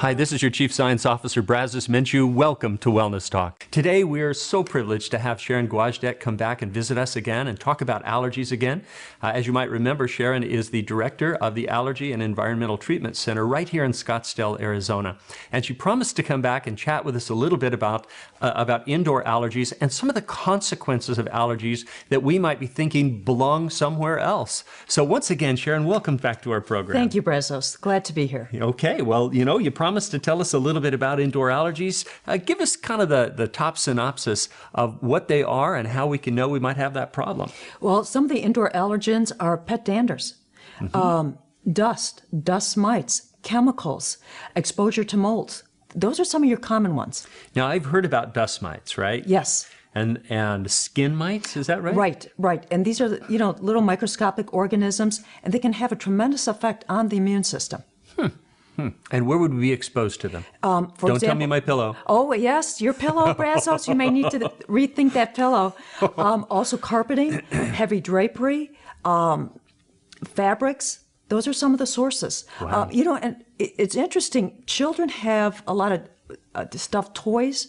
Hi, this is your Chief Science Officer, Brazos Minshew. Welcome to Wellness Talk. Today, we are so privileged to have Sharon Guajdet come back and visit us again and talk about allergies again. As you might remember, Sharon is the director of the Allergy and Environmental Treatment Center right here in Scottsdale, Arizona. And she promised to come back and chat with us a little bit about indoor allergies and some of the consequences of allergies that we might be thinking belong somewhere else. So once again, Sharon, welcome back to our program. Thank you, Brazos. Glad to be here. Okay, well, you promised to tell us a little bit about indoor allergies. Give us kind of the top synopsis of what they are and how we can know we might have that problem. Well, some of the indoor allergens are pet danders, dust mites, chemicals, exposure to molds. Those are some of your common ones. Now, I've heard about dust mites, right? Yes. And skin mites, is that right? Right. And these are, little microscopic organisms, and they can have a tremendous effect on the immune system. And where would we be exposed to them? Don't tell me my pillow. Oh, yes, your pillow, Brazos. You may need to rethink that pillow. Also carpeting, heavy drapery, fabrics. Those are some of the sources. Wow. And it's interesting. Children have a lot of stuffed toys,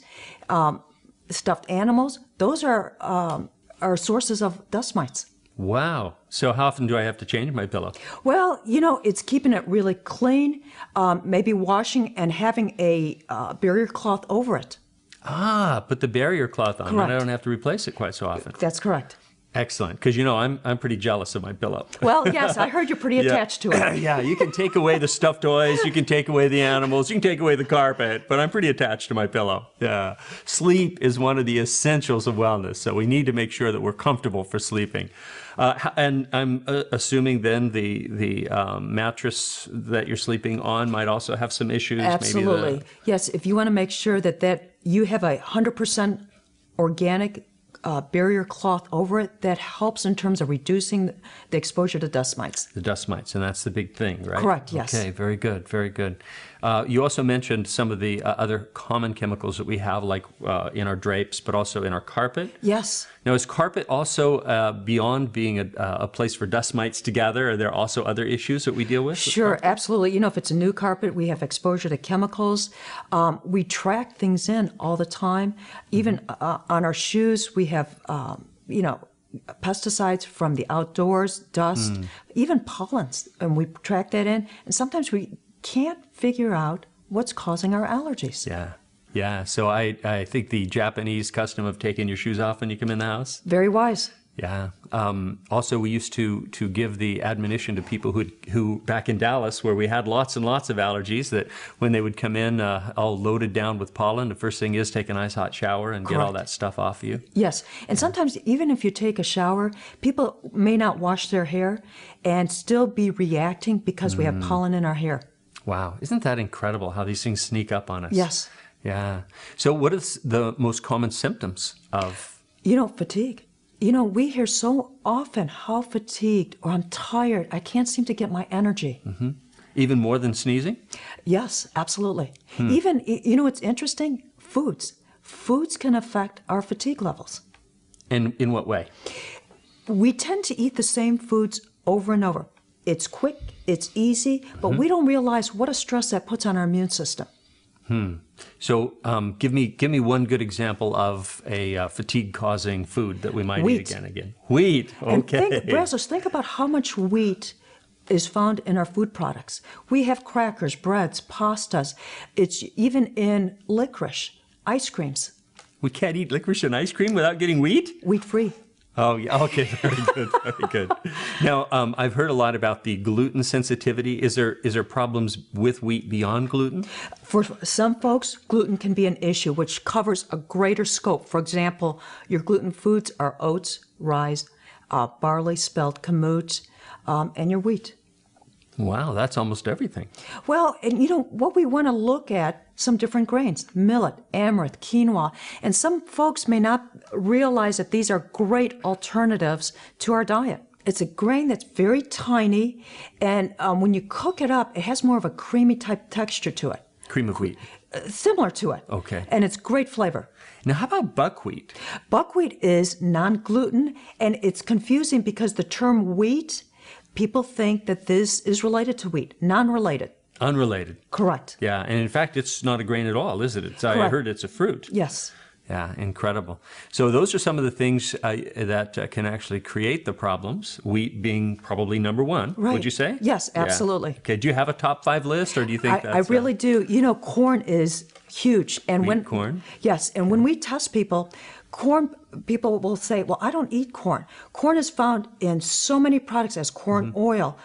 stuffed animals. Those are sources of dust mites. Wow. So how often do I have to change my pillow? Well, it's keeping it really clean, maybe washing and having a barrier cloth over it. Put the barrier cloth on, Correct. and I don't have to replace it quite so often. That's correct. Excellent, because I'm pretty jealous of my pillow. Well, yes, I heard you're pretty attached to it. Yeah, you can take away the stuffed toys, you can take away the animals, you can take away the carpet, but I'm pretty attached to my pillow. Yeah. Sleep is one of the essentials of wellness, so we need to make sure that we're comfortable for sleeping. And I'm assuming then the mattress that you're sleeping on might also have some issues. Absolutely. Maybe Yes, if you want to make sure that you have 100% organic barrier cloth over it, that helps in terms of reducing the exposure to dust mites. the dust mites, and that's the big thing, right? Correct, yes. Okay, very good, very good. You also mentioned some of the other common chemicals that we have, like in our drapes, but also in our carpet. Yes. Now, is carpet also, beyond being a place for dust mites to gather, are there also other issues that we deal with? Sure, absolutely. If it's a new carpet, we have exposure to chemicals. We track things in all the time. Even on our shoes, we have, pesticides from the outdoors, dust, even pollens, and we track that in. And sometimes we can't figure out what's causing our allergies. Yeah. So I think the Japanese custom of taking your shoes off when you come in the house. Very wise. Yeah. Also, we used to give the admonition to people who back in Dallas, where we had lots and lots of allergies, that when they would come in all loaded down with pollen, the first thing is take a nice hot shower and get all that stuff off of you. Yes. And sometimes even if you take a shower, people may not wash their hair and still be reacting because we have pollen in our hair. Wow. Isn't that incredible how these things sneak up on us? Yes. Yeah. So what is the most common symptoms of? Fatigue. We hear so often how fatigued or I'm tired. I can't seem to get my energy. Even more than sneezing? Yes, absolutely. Even, it's interesting, foods. Foods can affect our fatigue levels. And in what way? We tend to eat the same foods over and over. It's quick, it's easy, but we don't realize what a stress that puts on our immune system. So give me one good example of a fatigue-causing food that we might eat again. Wheat. Okay. And Brazos, think about how much wheat is found in our food products. We have crackers, breads, pastas. It's even in licorice, ice creams. We can't eat licorice and ice cream without getting wheat? Wheat-free. Oh, yeah. Okay. Very good. Very good. Now, I've heard a lot about the gluten sensitivity. Is there problems with wheat beyond gluten? For some folks, gluten can be an issue, which covers a greater scope. For example, your gluten foods are oats, rye, barley, spelt kamut, and your wheat. Wow, that's almost everything. Well, and what we want to look at, some different grains, millet, amaranth, quinoa, and some folks may not realize that these are great alternatives to our diet. It's a grain that's very tiny, and when you cook it up, it has more of a creamy type texture to it. Cream of wheat. Similar to it. Okay. And it's great flavor. Now, how about buckwheat? Buckwheat is non-gluten, and it's confusing because the term wheat, people think that this is related to wheat, non-related. Unrelated. Correct. Yeah, and in fact, it's not a grain at all, is it? I Correct. heard it's a fruit. Yes. Yeah, incredible. So those are some of the things that can actually create the problems, wheat being probably number one, Right. would you say? Yes, Yeah. absolutely. Okay, do you have a top 5 list, or do you think I really do. You know, corn is huge. And Wheat, corn? Yes, and when we test people, corn, people will say, well, I don't eat corn. Corn is found in so many products as corn oil,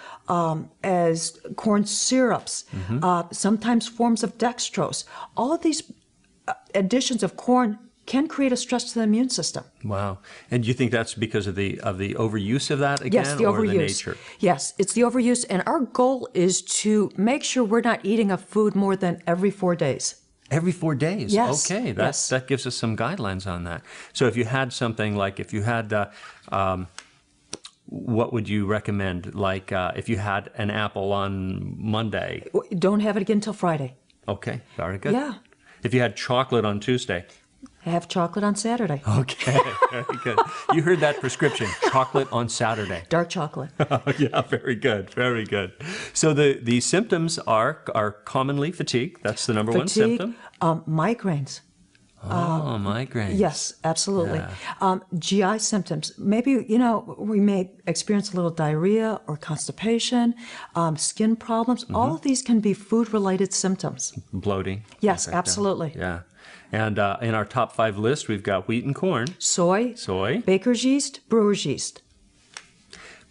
as corn syrups, sometimes forms of dextrose. All of these additions of corn can create a stress to the immune system. Wow. And do you think that's because of the overuse of that again, Yes, the or overuse. the nature? Yes, it's the overuse. And our goal is to make sure we're not eating a food more than every 4 days. Every 4 days? Yes. Okay, Yes. that gives us some guidelines on that. So if you had something like, if you had, what would you recommend? Like if you had an apple on Monday? Don't have it again until Friday. Okay, very good. Yeah. If you had chocolate on Tuesday? Have chocolate on Saturday. Okay, very good. You heard that prescription, chocolate on Saturday. Dark chocolate. Oh, yeah, very good, very good. So the symptoms are commonly fatigue. That's the number one symptom. Migraines. Oh, migraines. Yes, absolutely. Yeah. GI symptoms. Maybe, you know, we may experience a little diarrhea or constipation, skin problems. All of these can be food-related symptoms. Bloating. Yes, things like that. absolutely. Yeah. And in our top 5 list, we've got wheat and corn. Soy. Baker's yeast, brewer's yeast.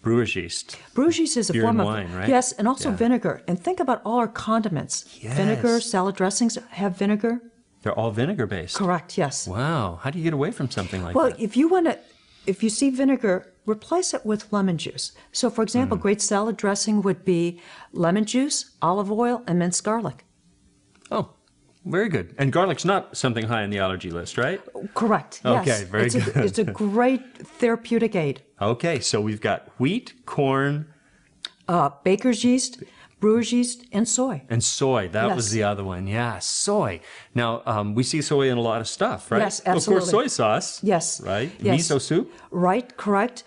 Brewer's yeast. Brewer's yeast is a Beer form and of wine, right? Yes, and also Yeah. vinegar. And think about all our condiments. Yes. Vinegar, salad dressings have vinegar. They're all vinegar based. Correct. Yes. Wow. How do you get away from something like Well, that? if you see vinegar, replace it with lemon juice. So, for example, great salad dressing would be lemon juice, olive oil, and minced garlic. Oh, very good. And garlic's not something high on the allergy list, right? Correct. Yes. Okay, very good. It's a great therapeutic aid. Okay, so we've got wheat, corn, Baker's yeast, brewer's yeast, and soy. and soy. That was Yes. the other one. Yeah, soy. Now, we see soy in a lot of stuff, right? Yes, Of course, absolutely. soy sauce. Yes. Right? Yes. Miso soup. Right, correct.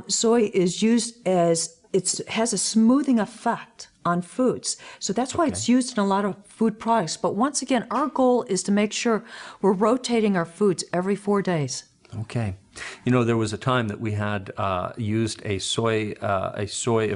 Soy is used as it has a smoothing effect on foods. So that's why it's used in a lot of food products. But once again, our goal is to make sure we're rotating our foods every 4 days. Okay. You know, there was a time that we had used a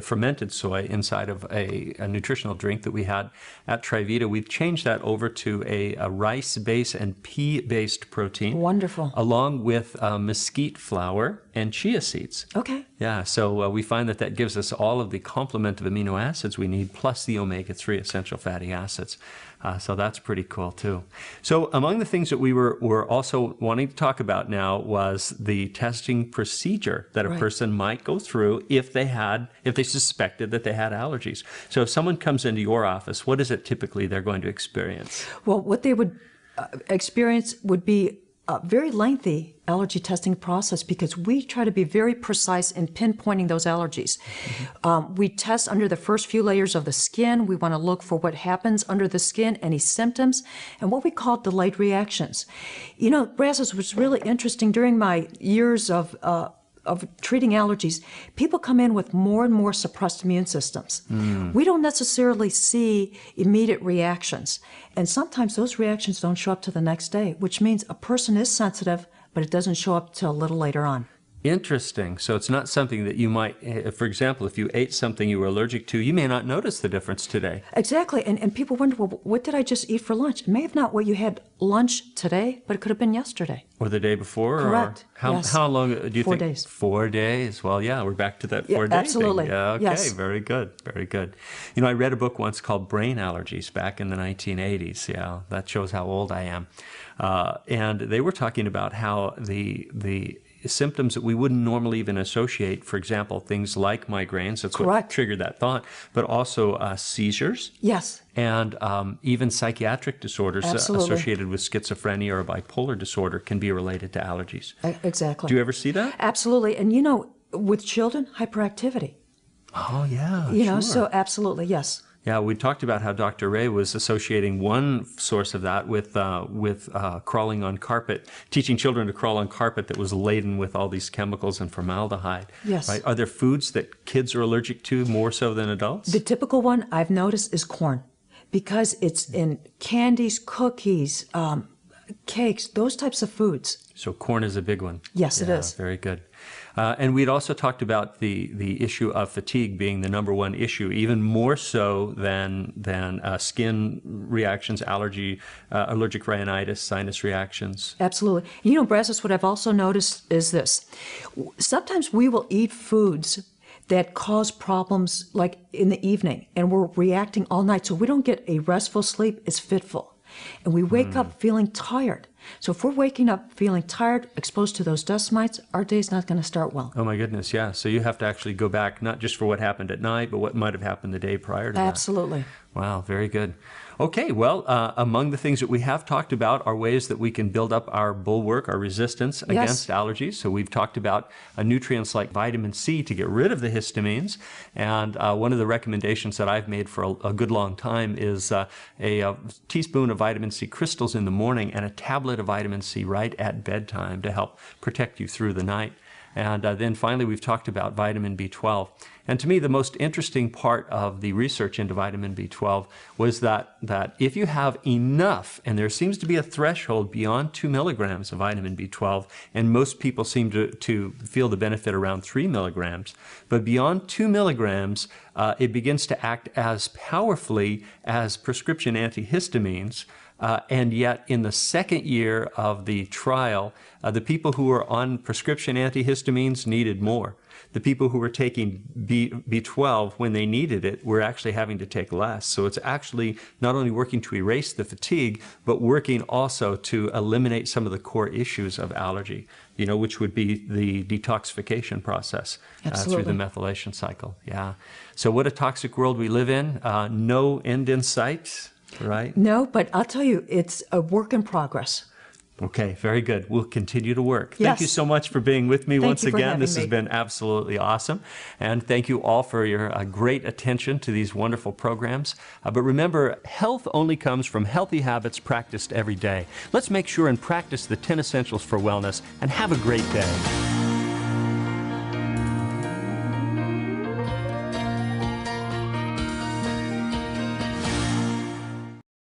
fermented soy inside of a nutritional drink that we had at Trivita. We've changed that over to a rice-based and pea-based protein. Wonderful. Along with mesquite flour and chia seeds. Okay. Yeah, so we find that gives us all of the complement of amino acids we need, plus the omega-3 essential fatty acids. So that's pretty cool too. So among the things that we were also wanting to talk about now was the testing procedure that a Right. person might go through if they suspected that they had allergies. So if someone comes into your office, what is it typically they're going to experience? Well, what they would experience would be a very lengthy allergy testing process because we try to be very precise in pinpointing those allergies. We test under the first few layers of the skin. We want to look for what happens under the skin, any symptoms, and what we call delayed reactions. You know, Brazos, was really interesting during my years of treating allergies, people come in with more and more suppressed immune systems. We don't necessarily see immediate reactions. And sometimes those reactions don't show up till the next day, which means a person is sensitive, but it doesn't show up till a little later on. Interesting. So it's not something that you might, for example, if you ate something you were allergic to, you may not notice the difference today. Exactly. And people wonder, well, what did I just eat for lunch? It may have not what you had lunch today, but it could have been yesterday. Or the day before? Correct. Or Yes. how long do you 4 think? days. 4 days. Well, yeah, we're back to that 4 day absolutely. thing. Yeah, okay, Yes. very good, very good. You know, I read a book once called Brain Allergies back in the 1980s. Yeah, that shows how old I am. And they were talking about how the symptoms that we wouldn't normally even associate, for example, things like migraines, that's what Correct. triggered that thought, but also seizures. Yes. And even psychiatric disorders Absolutely. associated with schizophrenia or bipolar disorder can be related to allergies. Exactly. Do you ever see that? Absolutely. And you know, with children, hyperactivity. Oh, yeah, You know, sure. so absolutely, yes. Yeah, we talked about how Dr. Ray was associating one source of that with crawling on carpet, teaching children to crawl on carpet that was laden with all these chemicals and formaldehyde. Yes. Right? Are there foods that kids are allergic to more so than adults? The typical one I've noticed is corn. because it's in candies, cookies, cakes, those types of foods. So corn is a big one. Yes, it is. Very good. And we'd also talked about the issue of fatigue being the number one issue, even more so than skin reactions, allergic rhinitis, sinus reactions. Absolutely. You know, Brazos, what I've also noticed is this. Sometimes we will eat foods that cause problems like in the evening, and we're reacting all night, so we don't get a restful sleep. It's fitful. And we wake up feeling tired. So if we're waking up feeling tired, exposed to those dust mites, our day's not going to start well. Oh my goodness, yeah. So you have to actually go back, not just for what happened at night, but what might have happened the day prior to that. Absolutely. Wow, very good. Okay, well, among the things that we have talked about are ways that we can build up our bulwark, our resistance against allergies. So we've talked about nutrients like vitamin C to get rid of the histamines. And one of the recommendations that I've made for a good long time is a teaspoon of vitamin C crystals in the morning and a tablet of vitamin C right at bedtime to help protect you through the night. And then finally, we've talked about vitamin B12. And to me, the most interesting part of the research into vitamin B12 was that if you have enough, and there seems to be a threshold beyond 2 milligrams of vitamin B12, and most people seem to feel the benefit around 3 milligrams, but beyond 2 milligrams, it begins to act as powerfully as prescription antihistamines. And yet, in the second year of the trial, the people who were on prescription antihistamines needed more. The people who were taking B12 when they needed it were actually having to take less. So it's actually not only working to erase the fatigue, but working also to eliminate some of the core issues of allergy, which would be the detoxification process through the methylation cycle. Yeah. So what a toxic world we live in. No end in sight. Right? No, but I'll tell you, it's a work in progress. Okay, very good. We'll continue to work. Yes. Thank you so much for being with me once again. This has me. been absolutely awesome. And thank you all for your great attention to these wonderful programs. But remember, health only comes from healthy habits practiced every day. Let's make sure and practice the 10 essentials for wellness, and have a great day.